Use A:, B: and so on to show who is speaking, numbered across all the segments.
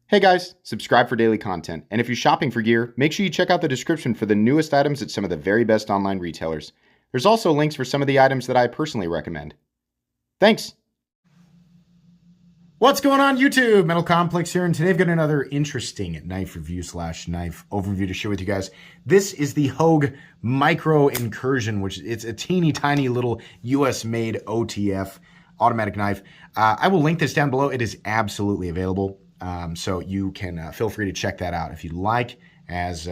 A: Hey guys, subscribe for daily content, and if you're shopping for gear, make sure you check out the description for the newest items at some of the very best online retailers. There's also links for some of the items that I personally recommend. Thanks!
B: What's going on YouTube? Metal Complex here, and today I've got another interesting knife review / knife overview to share with you guys. This is the Hogue Micro Incursion, which it's a teeny tiny little US made OTF automatic knife. I will link this down below. It is absolutely available. So you can feel free to check that out if you'd like. As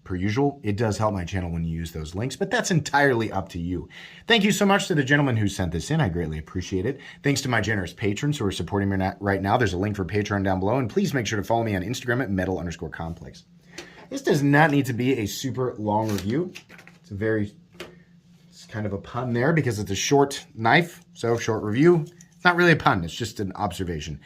B: per usual, it does help my channel when you use those links, but that's entirely up to you. Thank you so much to the gentleman who sent this in. I greatly appreciate it. Thanks to my generous patrons who are supporting me right now. There's a link for Patreon down below, and please make sure to follow me on Instagram at metal_complex. This does not need to be a super long review. It's kind of a pun there because it's a short knife, so short review. It's not really a pun, it's just an observation.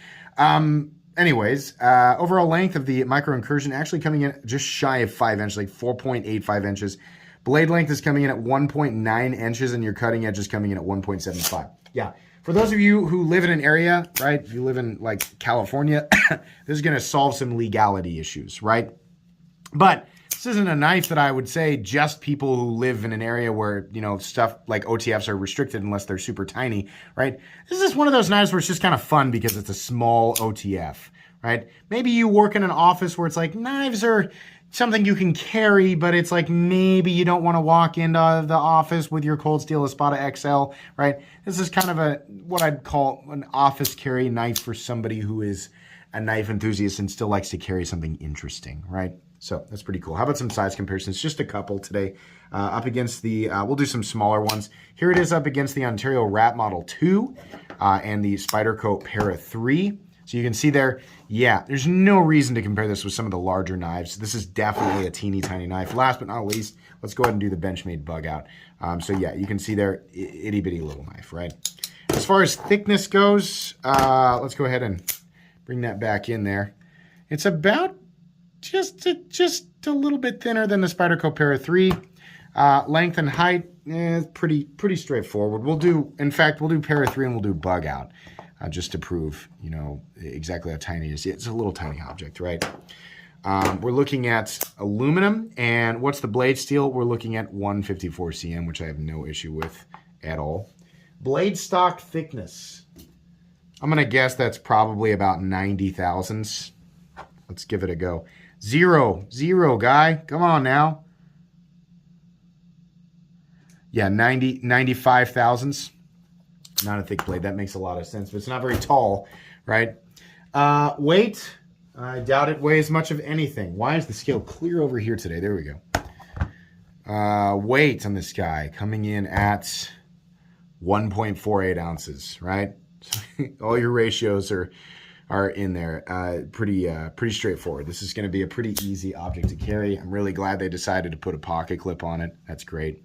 B: Anyways, overall length of the Micro Incursion actually coming in just shy of 5 inches, like 4.85 inches. Blade length is coming in at 1.9 inches, and your cutting edge is coming in at 1.75. Yeah, for those of you who live in an area, right, if you live in like California, this is going to solve some legality issues, right? But this isn't a knife that I would say just people who live in an area where, you know, stuff like OTFs are restricted unless they're super tiny, right? This is one of those knives where it's just kind of fun because it's a small OTF, right? Maybe you work in an office where it's like knives are something you can carry, but it's like maybe you don't want to walk into the office with your Cold Steel Espada XL, right? This is kind of what I'd call an office carry knife for somebody who is a knife enthusiast and still likes to carry something interesting, right? So that's pretty cool. How about some size comparisons? Just a couple today. Up against the, we'll do some smaller ones. Here it is up against the Ontario Rat Model 2 and the Spyderco Para 3. So you can see there, yeah, there's no reason to compare this with some of the larger knives. This is definitely a teeny tiny knife. Last but not least, let's go ahead and do the Benchmade bug out. So yeah, you can see there, itty bitty little knife, right? As far as thickness goes, let's go ahead and bring that back in there. It's about just a little bit thinner than the Spyderco Para 3. Length and height is pretty straightforward. We'll do Para 3 and we'll do bug out just to prove, you know, exactly how tiny it is. It's a little tiny object, right? We're looking at aluminum, and what's the blade steel? We're looking at 154 cm, which I have no issue with at all. Blade stock thickness. I'm going to guess that's probably about 90 thousandths. Let's give it a go. Zero, guy. Come on now. Yeah, 95 thousandths. Not a thick blade. That makes a lot of sense, but it's not very tall, right? Weight. I doubt it weighs much of anything. Why is the scale clear over here today? There we go. Weight on this guy coming in at 1.48 ounces, right? All your ratios are in there. Pretty straightforward. This is going to be a pretty easy object to carry. I'm really glad they decided to put a pocket clip on it. That's great.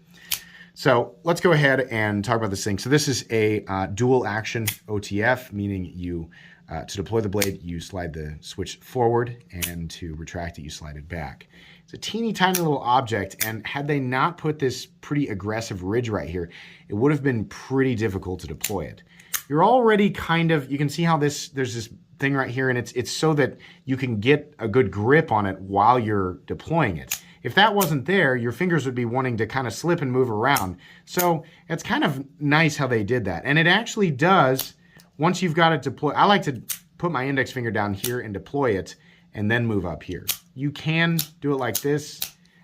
B: So let's go ahead and talk about this thing. So this is a dual action OTF, meaning you to deploy the blade, you slide the switch forward, and to retract it, you slide it back. It's a teeny tiny little object, and had they not put this pretty aggressive ridge right here, it would have been pretty difficult to deploy it. You're already kind of, you can see how there's this thing right here, and it's so that you can get a good grip on it while you're deploying it. If that wasn't there, your fingers would be wanting to kind of slip and move around. So it's kind of nice how they did that. And it actually does, once you've got it deployed, I like to put my index finger down here and deploy it and then move up here. You can do it like this.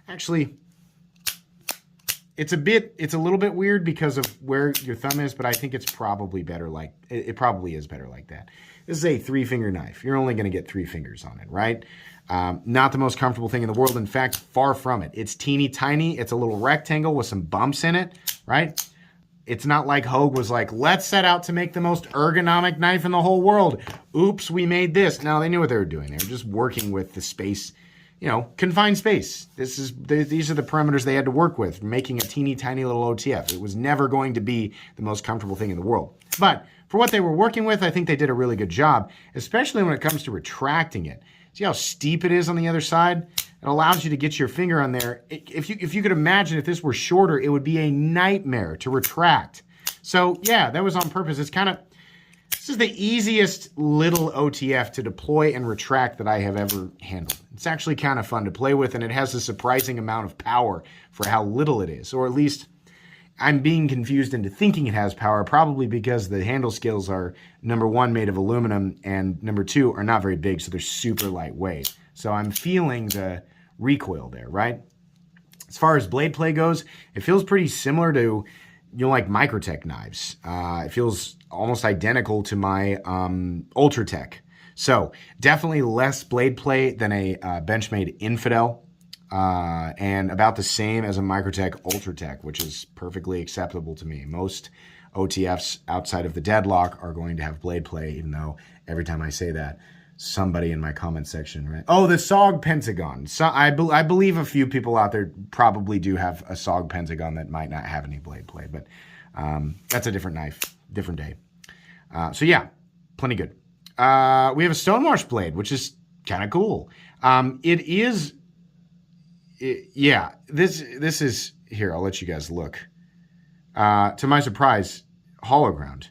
B: Actually, it's a little bit weird because of where your thumb is, but I think it's probably better like, it probably is better like that. This is a 3-finger knife. You're only going to get 3 fingers on it, right? Not the most comfortable thing in the world. In fact, far from it. It's teeny tiny. It's a little rectangle with some bumps in it, right? It's not like Hogue was like, let's set out to make the most ergonomic knife in the whole world. Oops, we made this. No, they knew what they were doing. They were just working with the space, you know, confined space. These are the parameters they had to work with, making a teeny tiny little OTF. It was never going to be the most comfortable thing in the world. But for what they were working with, I think they did a really good job, especially when it comes to retracting it. See how steep it is on the other side? It allows you to get your finger on there. If you could imagine if this were shorter, it would be a nightmare to retract. So yeah, that was on purpose. It's kind of, This is the easiest little OTF to deploy and retract that I have ever handled. It's actually kind of fun to play with, and it has a surprising amount of power for how little it is, or at least I'm being confused into thinking it has power, probably because the handle scales are, number one, made of aluminum, and number two, are not very big, so they're super lightweight. So I'm feeling the recoil there, right? As far as blade play goes, it feels pretty similar to, like Microtech knives. It feels almost identical to my Ultratech. So definitely less blade play than a Benchmade Infidel. And about the same as a Microtech Ultratech, which is perfectly acceptable to me. Most OTFs outside of the deadlock are going to have blade play, even though every time I say that, somebody in my comment section, right? Oh, the SOG Pentagon. So I believe a few people out there probably do have a SOG Pentagon that might not have any blade play, but that's a different knife, different day. So yeah, plenty good. We have a Stonewash blade, which is kind of cool. This is here. I'll let you guys look. To my surprise, hollow ground.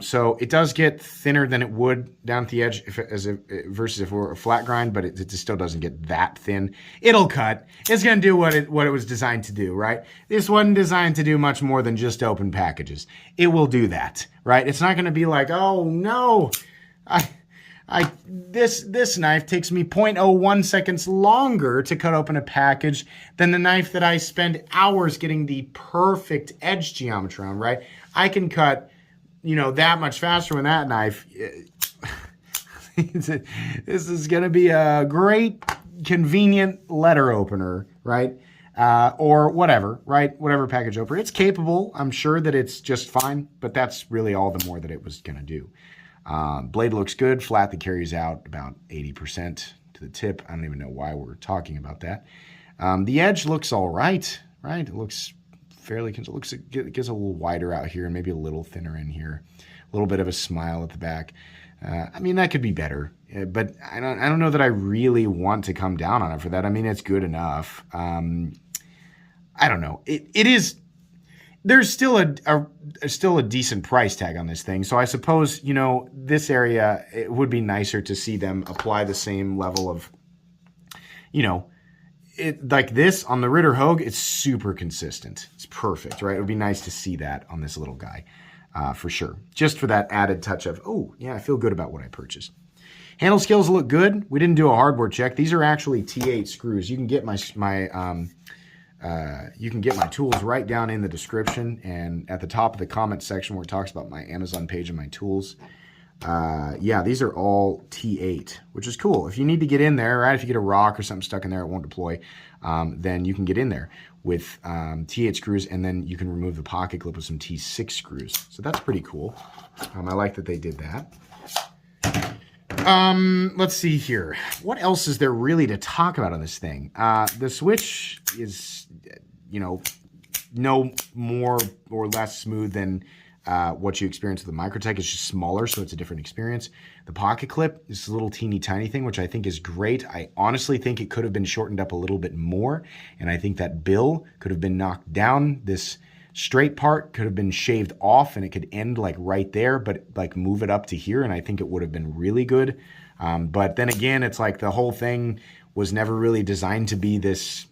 B: So it does get thinner than it would down at the edge versus if it were a flat grind, but it still doesn't get that thin. It'll cut. It's going to do what it was designed to do, right? This wasn't designed to do much more than just open packages. It will do that, right? It's not going to be like, oh no, this knife takes me 0.01 seconds longer to cut open a package than the knife that I spend hours getting the perfect edge geometry on, right? I can cut, that much faster with that knife. This is going to be a great, convenient letter opener, right? Or whatever, right? Whatever package opener. It's capable. I'm sure that it's just fine, but that's really all the more that it was going to do. Blade looks good. Flat that carries out about 80% to the tip. I don't even know why we're talking about that. The edge looks all right? It looks fairly, it gets a little wider out here and maybe a little thinner in here. A little bit of a smile at the back. That could be better, but I don't know that I really want to come down on it for that. It's good enough. I don't know. It is. There's still a decent price tag on this thing. So I suppose, this area, it would be nicer to see them apply the same level of, like this on the Ritter Hogue, it's super consistent. It's perfect, right? It would be nice to see that on this little guy, for sure. Just for that added touch of, oh, yeah, I feel good about what I purchased. Handle scales look good. We didn't do a hardware check. These are actually T8 screws. You can get my tools right down in the description and at the top of the comment section where it talks about my Amazon page and my tools. These are all T8, which is cool. If you need to get in there, right? If you get a rock or something stuck in there, it won't deploy. Then you can get in there with T8 screws, and then you can remove the pocket clip with some T6 screws. So that's pretty cool. I like that they did that. Let's see here. What else is there really to talk about on this thing? The switch is, no more or less smooth than what you experience with the Microtech. It's just smaller, so it's a different experience. The pocket clip is a little teeny tiny thing, which I think is great. I honestly think it could have been shortened up a little bit more, and I think that bill could have been knocked down. This straight part could have been shaved off, and it could end like right there, but like move it up to here, and I think it would have been really good. But then again, it's like the whole thing was never really designed to be this,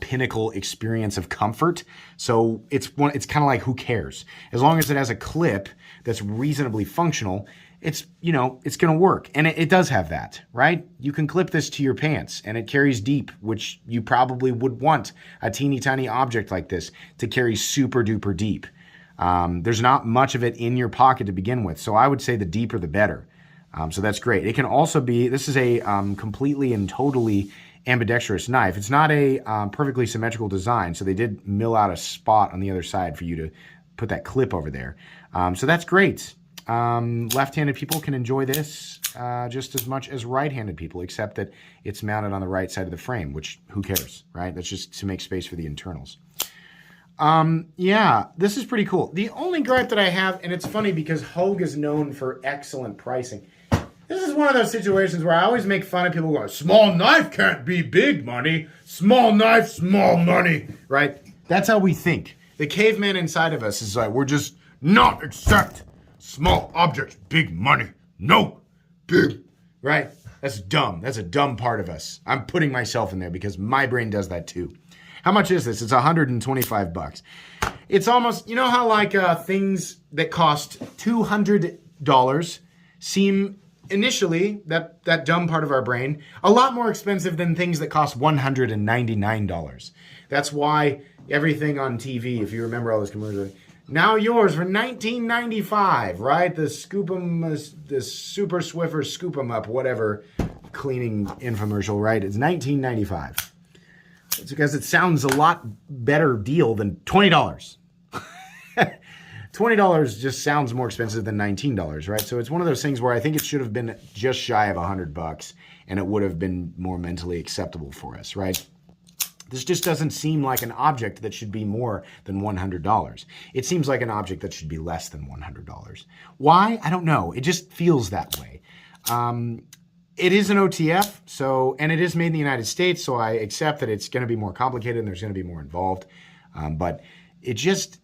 B: pinnacle experience of comfort. So it's kind of like, who cares? As long as it has a clip that's reasonably functional, it's going to work. And it does have that, right? You can clip this to your pants and it carries deep, which you probably would want a teeny tiny object like this to carry super duper deep. There's not much of it in your pocket to begin with. So I would say the deeper, the better. So that's great. It can also be, this is a completely and totally ambidextrous knife. It's not a perfectly symmetrical design, so they did mill out a spot on the other side for you to put that clip over there. So that's great. Left-handed people can enjoy this just as much as right-handed people, except that it's mounted on the right side of the frame, which who cares, right? That's just to make space for the internals. This is pretty cool. The only gripe that I have, and it's funny because Hogue is known for excellent pricing. This is one of those situations where I always make fun of people going, small knife can't be big money. Small knife, small money, right? That's how we think. The caveman inside of us is like, we're just not accept Small objects, big money. No, big. Right? That's dumb. That's a dumb part of us. I'm putting myself in there because my brain does that too. How much is this? It's $125. It's almost, you know how like things that cost $200 seem initially, that dumb part of our brain, a lot more expensive than things that cost $199. That's why everything on TV, if you remember all those commercials, now yours for $19.95, right? The scoop 'em, the Super Swiffer scoop 'em up, whatever cleaning infomercial, right? It's $19.95. It's because it sounds a lot better deal than $20. $20 just sounds more expensive than $19, right? So it's one of those things where I think it should have been just shy of $100 and it would have been more mentally acceptable for us, right? This just doesn't seem like an object that should be more than $100. It seems like an object that should be less than $100. Why? I don't know. It just feels that way. It is an OTF, and it is made in the United States, so I accept that it's going to be more complicated and there's going to be more involved. But it is,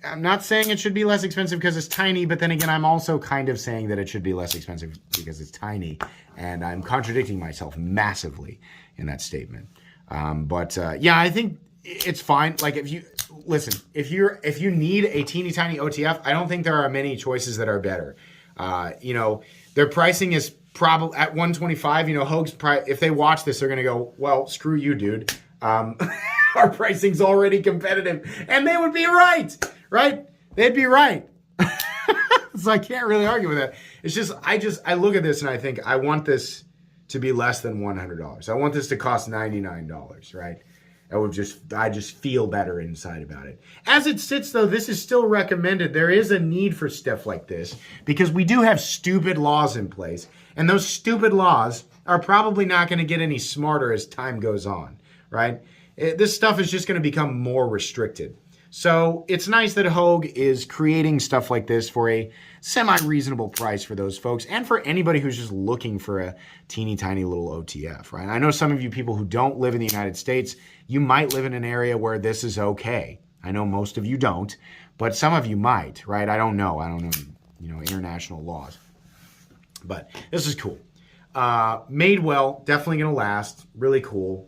B: I'm not saying it should be less expensive because it's tiny, but then again, I'm also kind of saying that it should be less expensive because it's tiny, and I'm contradicting myself massively in that statement. Yeah, I think it's fine. Like if you need a teeny tiny OTF, I don't think there are many choices that are better. Their pricing is probably at $125. Hogue's price. If they watch this, they're gonna go, well, screw you, dude. Our pricing's already competitive, and they would be right? They'd be right. So I can't really argue with that. It's just I look at this and I think I want this to be less than $100. I want this to cost $99, right? I just feel better inside about it. As it sits, though, this is still recommended. There is a need for stuff like this because we do have stupid laws in place, and those stupid laws are probably not going to get any smarter as time goes on, right? This stuff is just going to become more restricted. So it's nice that Hogue is creating stuff like this for a semi-reasonable price for those folks and for anybody who's just looking for a teeny tiny little OTF, right? I know some of you people who don't live in the United States, you might live in an area where this is okay. I know most of you don't, but some of you might, right? I don't know, international laws. But this is cool. Made well, definitely going to last, really cool.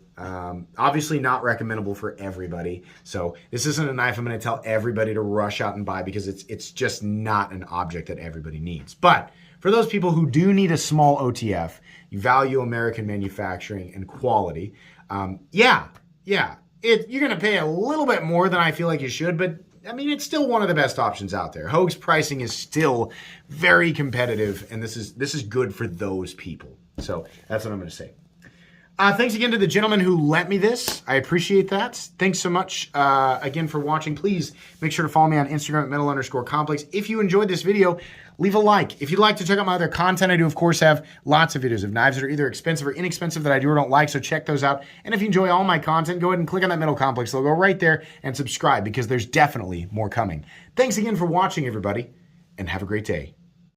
B: Obviously not recommendable for everybody. So this isn't a knife I'm going to tell everybody to rush out and buy because it's just not an object that everybody needs. But for those people who do need a small OTF, you value American manufacturing and quality. You're going to pay a little bit more than I feel like you should, but I mean, it's still one of the best options out there. Hogue's pricing is still very competitive, and this is good for those people. So that's what I'm going to say. Thanks again to the gentleman who lent me this. I appreciate that. Thanks so much again for watching. Please make sure to follow me on Instagram at metal_complex. If you enjoyed this video, leave a like. If you'd like to check out my other content, I do, of course, have lots of videos of knives that are either expensive or inexpensive that I do or don't like, so check those out. And if you enjoy all my content, go ahead and click on that Metal Complex logo right there and subscribe because there's definitely more coming. Thanks again for watching, everybody, and have a great day.